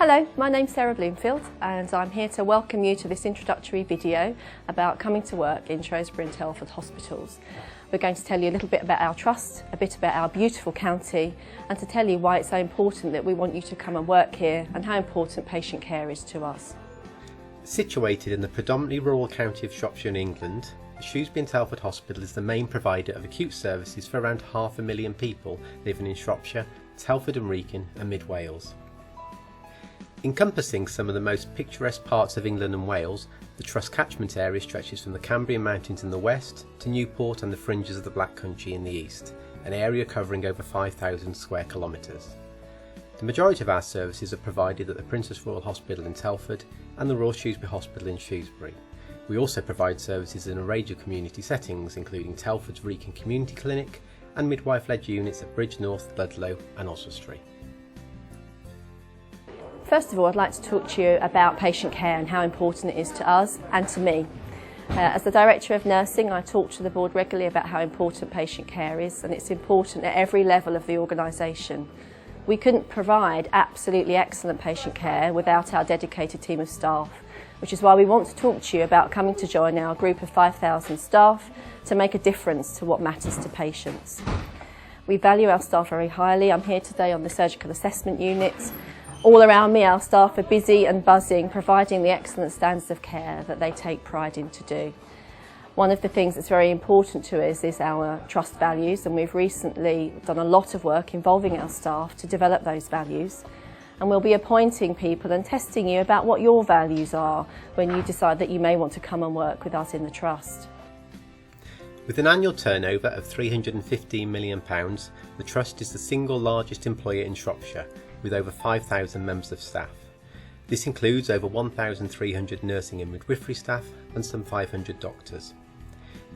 Hello, my name's Sarah Bloomfield and I'm here to welcome you to this introductory video about coming to work in Shrewsbury and Telford hospitals. We're going to tell you a little bit about our trust, a bit about our beautiful county, and to tell you why it's so important that we want you to come and work here and how important patient care is to us. Situated in the predominantly rural county of Shropshire in England, the Shrewsbury and Telford Hospital is the main provider of acute services for around 500,000 people living in Shropshire, Telford and Wrekin and Mid Wales. Encompassing some of the most picturesque parts of England and Wales, the Trust catchment area stretches from the Cambrian Mountains in the west to Newport and the fringes of the Black Country in the east, an area covering over 5,000 square kilometres. The majority of our services are provided at the Princess Royal Hospital in Telford and the Royal Shrewsbury Hospital in Shrewsbury. We also provide services in a range of community settings, including Telford's Wrekin Community Clinic and midwife-led units at Bridge North, Ludlow and Oswestry. First of all, I'd like to talk to you about patient care and how important it is to us and to me. As the Director of Nursing, I talk to the board regularly about how important patient care is, and it's important at every level of the organisation. We couldn't provide absolutely excellent patient care without our dedicated team of staff, which is why we want to talk to you about coming to join our group of 5,000 staff to make a difference to what matters to patients. We value our staff very highly. I'm here today on the surgical assessment unit. All around me, our staff are busy and buzzing, providing the excellent standards of care that they take pride in to do. One of the things that's very important to us is our trust values, and we've recently done a lot of work involving our staff to develop those values. And we'll be appointing people and testing you about what your values are when you decide that you may want to come and work with us in the Trust. With an annual turnover of £315 million, the Trust is the single largest employer in Shropshire, with over 5,000 members of staff. This includes over 1,300 nursing and midwifery staff and some 500 doctors.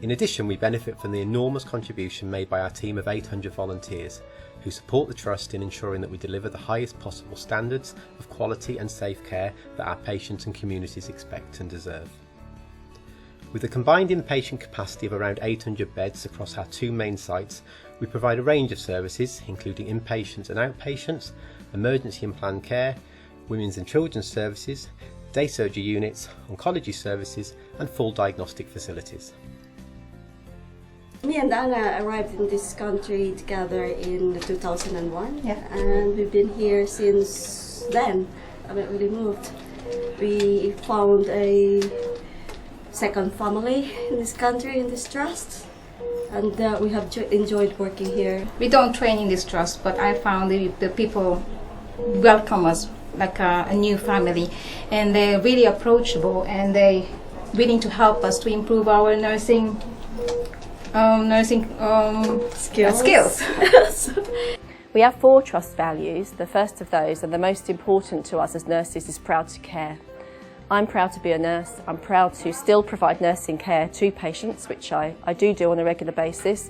In addition, we benefit from the enormous contribution made by our team of 800 volunteers who support the Trust in ensuring that we deliver the highest possible standards of quality and safe care that our patients and communities expect and deserve. With a combined inpatient capacity of around 800 beds across our two main sites, we provide a range of services including inpatients and outpatients, emergency and planned care, women's and children's services, day surgery units, oncology services and full diagnostic facilities. Me and Anna arrived in this country together in 2001, and we've been here since then. I haven't really moved. We found a second family in this country, in this trust, and we have enjoyed working here. We don't train in this trust, but I found the people welcome us like a new family, and they're really approachable and they're willing to help us to improve our nursing skills. We have 4 trust values. The first of those, and the most important to us as nurses, is proud to care. I'm proud to be a nurse. I'm proud to still provide nursing care to patients, which I do on a regular basis.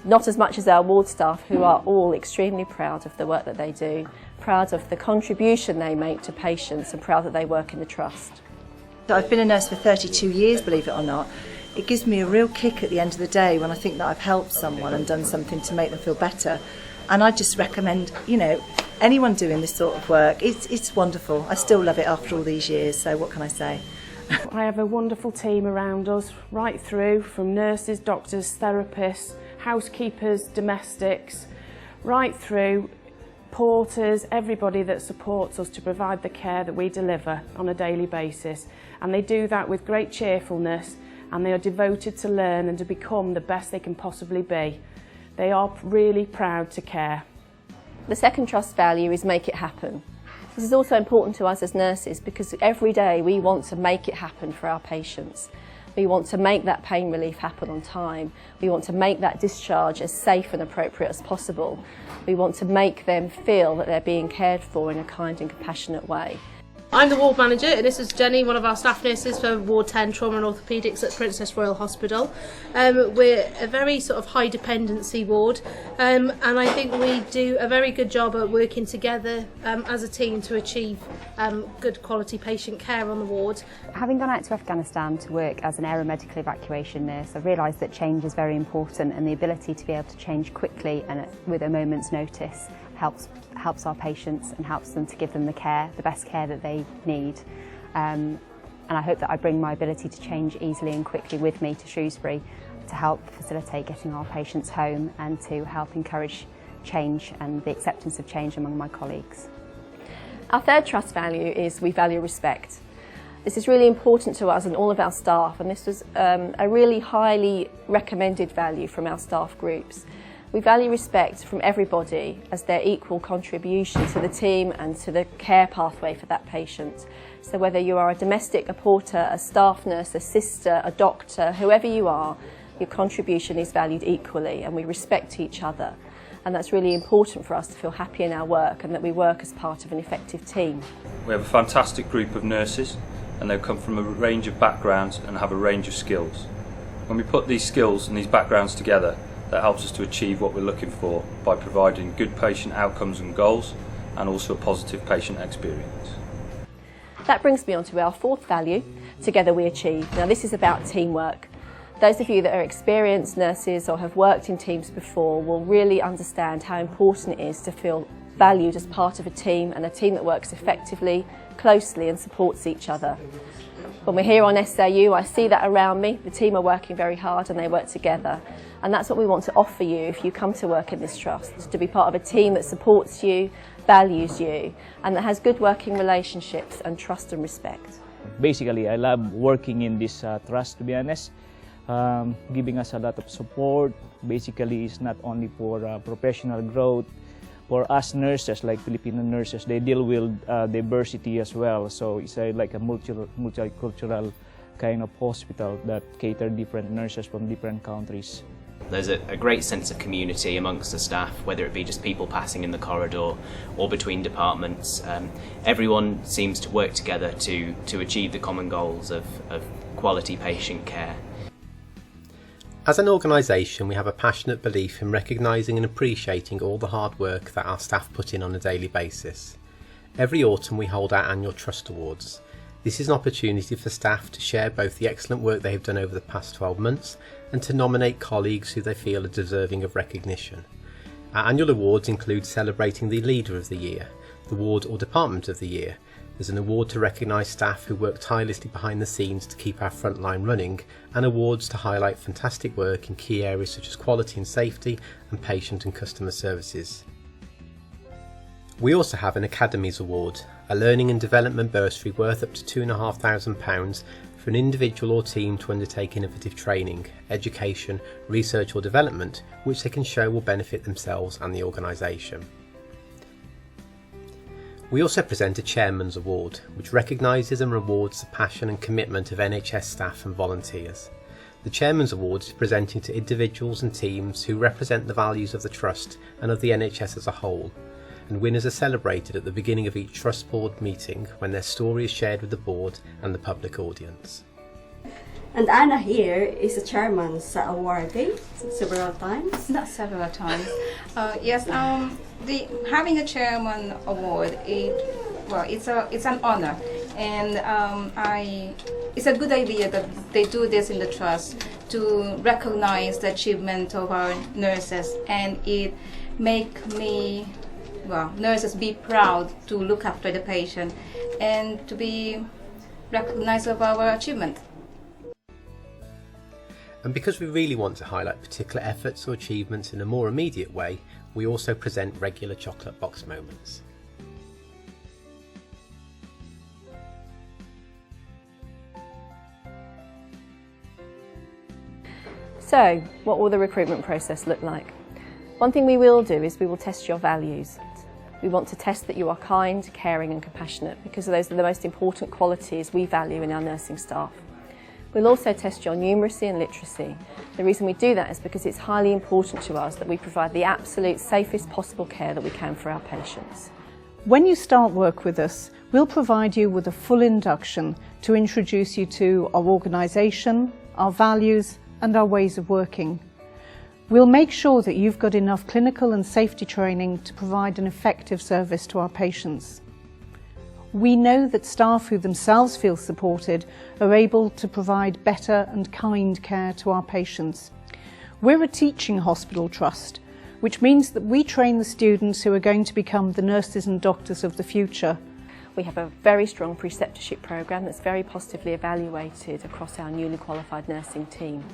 Not as much as our ward staff, who are all extremely proud of the work that they do, proud of the contribution they make to patients, and proud that they work in the Trust. I've been a nurse for 32 years, believe it or not. It gives me a real kick at the end of the day when I think that I've helped someone and done something to make them feel better. And I just recommend, anyone doing this sort of work, it's wonderful. I still love it after all these years, so what can I say? I have a wonderful team around us, right through from nurses, doctors, therapists, housekeepers, domestics, right through porters, everybody that supports us to provide the care that we deliver on a daily basis. And they do that with great cheerfulness, and they are devoted to learn and to become the best they can possibly be. They are really proud to care. The second trust value is make it happen. This is also important to us as nurses because every day we want to make it happen for our patients. We want to make that pain relief happen on time. We want to make that discharge as safe and appropriate as possible. We want to make them feel that they're being cared for in a kind and compassionate way. I'm the ward manager, and this is Jenny, one of our staff nurses for Ward 10 Trauma and Orthopaedics at Princess Royal Hospital. We're a very sort of high dependency ward, and I think we do a very good job at working together as a team to achieve good quality patient care on the ward. Having gone out to Afghanistan to work as an aeromedical evacuation nurse, I've realised that change is very important, and the ability to be able to change quickly and with a moment's notice helps our patients and helps them to give them the best care that they need. And I hope that I bring my ability to change easily and quickly with me to Shrewsbury to help facilitate getting our patients home and to help encourage change and the acceptance of change among my colleagues. Our third trust value is we value respect. This is really important to us and all of our staff, and this was a really highly recommended value from our staff groups. We value respect from everybody as their equal contribution to the team and to the care pathway for that patient. So whether you are a domestic, a porter, a staff nurse, a sister, a doctor, whoever you are, your contribution is valued equally and we respect each other. And that's really important for us to feel happy in our work and that we work as part of an effective team. We have a fantastic group of nurses and they come from a range of backgrounds and have a range of skills. When we put these skills and these backgrounds together, that helps us to achieve what we're looking for by providing good patient outcomes and goals and also a positive patient experience. That brings me on to our fourth value, together we achieve. Now this is about teamwork. Those of you that are experienced nurses or have worked in teams before will really understand how important it is to feel valued as part of a team and a team that works effectively, closely and supports each other. When we're here on SAU, I see that around me. The team are working very hard and they work together. And that's what we want to offer you if you come to work in this trust, is to be part of a team that supports you, values you, and that has good working relationships and trust and respect. Basically, I love working in this trust, to be honest. Giving us a lot of support. Basically, it's not only for professional growth. For us nurses, like Filipino nurses, they deal with diversity as well. So it's like a multicultural kind of hospital that cater different nurses from different countries. There's a great sense of community amongst the staff, whether it be just people passing in the corridor or between departments. Everyone seems to work together to achieve the common goals of quality patient care. As an organisation, we have a passionate belief in recognising and appreciating all the hard work that our staff put in on a daily basis. Every autumn we hold our annual Trust Awards. This is an opportunity for staff to share both the excellent work they have done over the past 12 months and to nominate colleagues who they feel are deserving of recognition. Our annual awards include celebrating the Leader of the Year, the Ward or Department of the Year. There's an award to recognise staff who work tirelessly behind the scenes to keep our front line running, and awards to highlight fantastic work in key areas such as quality and safety and patient and customer services. We also have an Academies Award, a learning and development bursary worth up to £2,500 for an individual or team to undertake innovative training, education, research or development which they can show will benefit themselves and the organisation. We also present a Chairman's Award, which recognises and rewards the passion and commitment of NHS staff and volunteers. The Chairman's Award is presented to individuals and teams who represent the values of the Trust and of the NHS as a whole, and winners are celebrated at the beginning of each Trust Board meeting when their story is shared with the Board and the public audience. And Anna here is a Chairman's awardee several times. Not several times. Yes, having a Chairman Award, it's an honor, and it's a good idea that they do this in the Trust to recognize the achievement of our nurses, and it nurses be proud to look after the patient and to be recognized of our achievement. And because we really want to highlight particular efforts or achievements in a more immediate way, we also present regular chocolate box moments. So, what will the recruitment process look like? One thing we will do is we will test your values. We want to test that you are kind, caring and compassionate, because those are the most important qualities we value in our nursing staff. We'll also test your numeracy and literacy. The reason we do that is because it's highly important to us that we provide the absolute safest possible care that we can for our patients. When you start work with us, we'll provide you with a full induction to introduce you to our organisation, our values and our ways of working. We'll make sure that you've got enough clinical and safety training to provide an effective service to our patients. We know that staff who themselves feel supported are able to provide better and kind care to our patients. We're a teaching hospital trust. which means that we train the students who are going to become the nurses and doctors of the future. We have a very strong preceptorship programme that's very positively evaluated across our newly qualified nursing team.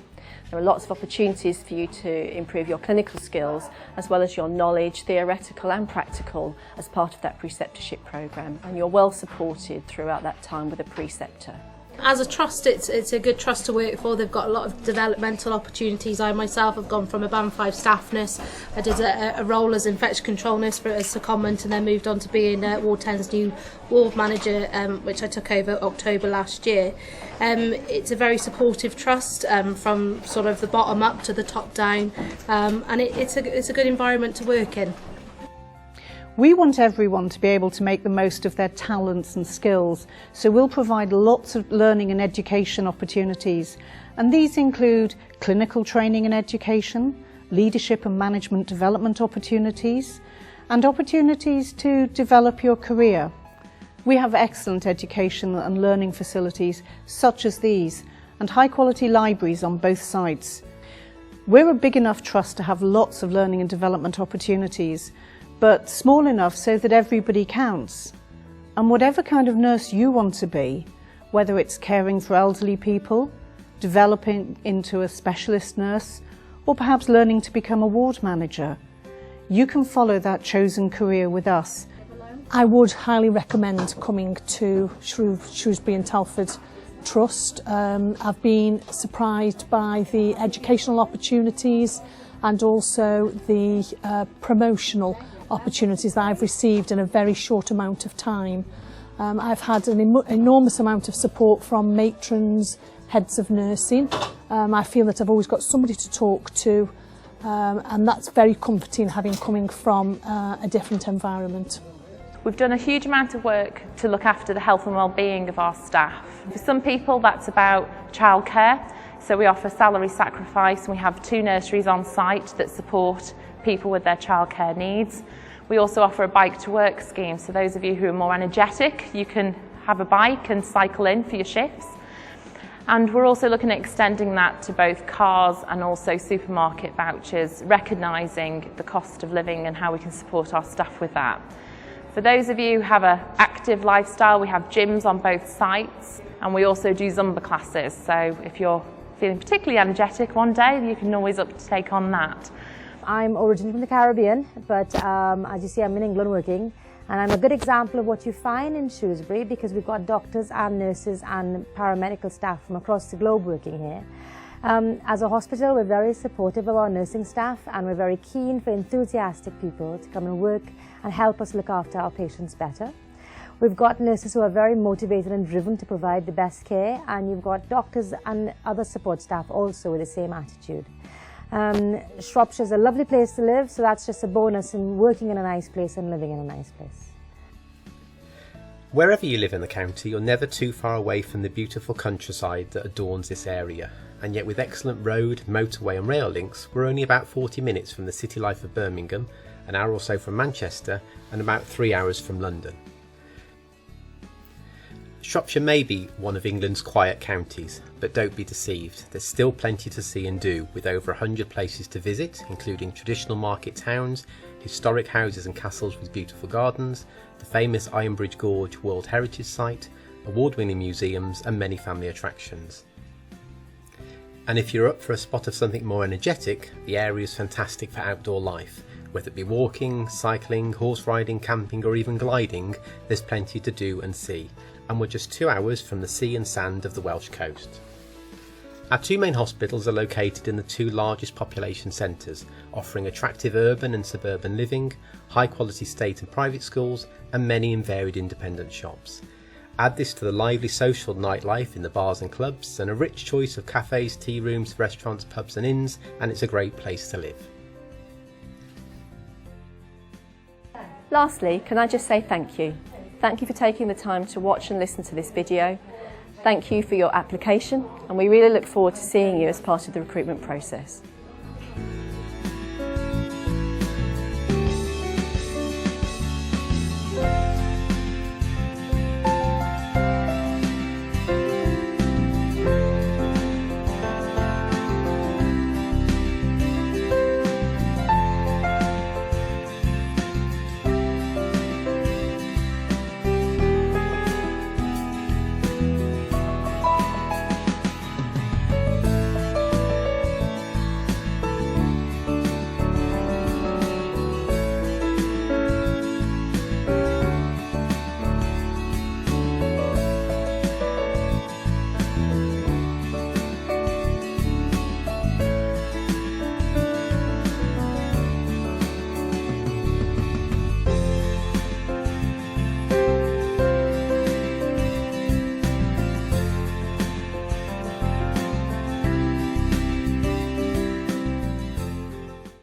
There are lots of opportunities for you to improve your clinical skills as well as your knowledge, theoretical and practical, as part of that preceptorship programme, and you're well supported throughout that time with a preceptor. As a trust, it's a good trust to work for. They've got a lot of developmental opportunities. I myself have gone from a Band 5 staff nurse. I did a role as infection control nurse for a secondment, and then moved on to being Ward 10's new ward manager, which I took over October last year. It's a very supportive trust, from sort of the bottom up to the top down, and it's a good environment to work in. We want everyone to be able to make the most of their talents and skills, so we'll provide lots of learning and education opportunities. And these include clinical training and education, leadership and management development opportunities, and opportunities to develop your career. We have excellent education and learning facilities such as these, and high quality libraries on both sites. We're a big enough trust to have lots of learning and development opportunities, but small enough so that everybody counts. And whatever kind of nurse you want to be, whether it's caring for elderly people, developing into a specialist nurse, or perhaps learning to become a ward manager, you can follow that chosen career with us. I would highly recommend coming to Shrewsbury and Telford Trust. I've been surprised by the educational opportunities and also the promotional opportunities that I've received in a very short amount of time. I've had an enormous amount of support from matrons, heads of nursing. I feel that I've always got somebody to talk to, and that's very comforting, coming from a different environment. We've done a huge amount of work to look after the health and well-being of our staff. For some people that's about childcare, so we offer salary sacrifice, and we have 2 nurseries on site that support people with their childcare needs. We also offer a bike to work scheme, so those of you who are more energetic, you can have a bike and cycle in for your shifts. And we're also looking at extending that to both cars and also supermarket vouchers, recognising the cost of living and how we can support our staff with that. For those of you who have an active lifestyle, we have gyms on both sites, and we also do Zumba classes, so if you're feeling particularly energetic one day, you can always take on that. I'm originally from the Caribbean, but as you see, I'm in England working, and I'm a good example of what you find in Shrewsbury, because we've got doctors and nurses and paramedical staff from across the globe working here. As a hospital, we're very supportive of our nursing staff, and we're very keen for enthusiastic people to come and work and help us look after our patients better. We've got nurses who are very motivated and driven to provide the best care, and you've got doctors and other support staff also with the same attitude. Shropshire is a lovely place to live, so that's just a bonus in working in a nice place and living in a nice place. Wherever you live in the county, you're never too far away from the beautiful countryside that adorns this area, and yet with excellent road, motorway and rail links, we're only about 40 minutes from the city life of Birmingham, an hour or so from Manchester, and about 3 hours from London. Shropshire may be one of England's quiet counties, but don't be deceived, there's still plenty to see and do, with over 100 places to visit, including traditional market towns, historic houses and castles with beautiful gardens, the famous Ironbridge Gorge World Heritage Site, award-winning museums and many family attractions. And if you're up for a spot of something more energetic, the area is fantastic for outdoor life. Whether it be walking, cycling, horse riding, camping or even gliding, there's plenty to do and see. And we're just 2 hours from the sea and sand of the Welsh coast. Our 2 main hospitals are located in the 2 largest population centres, offering attractive urban and suburban living, high quality state and private schools and many and varied independent shops. Add this to the lively social nightlife in the bars and clubs and a rich choice of cafes, tea rooms, restaurants, pubs and inns, and it's a great place to live. Lastly, can I just say thank you. Thank you for taking the time to watch and listen to this video. Thank you for your application, and we really look forward to seeing you as part of the recruitment process.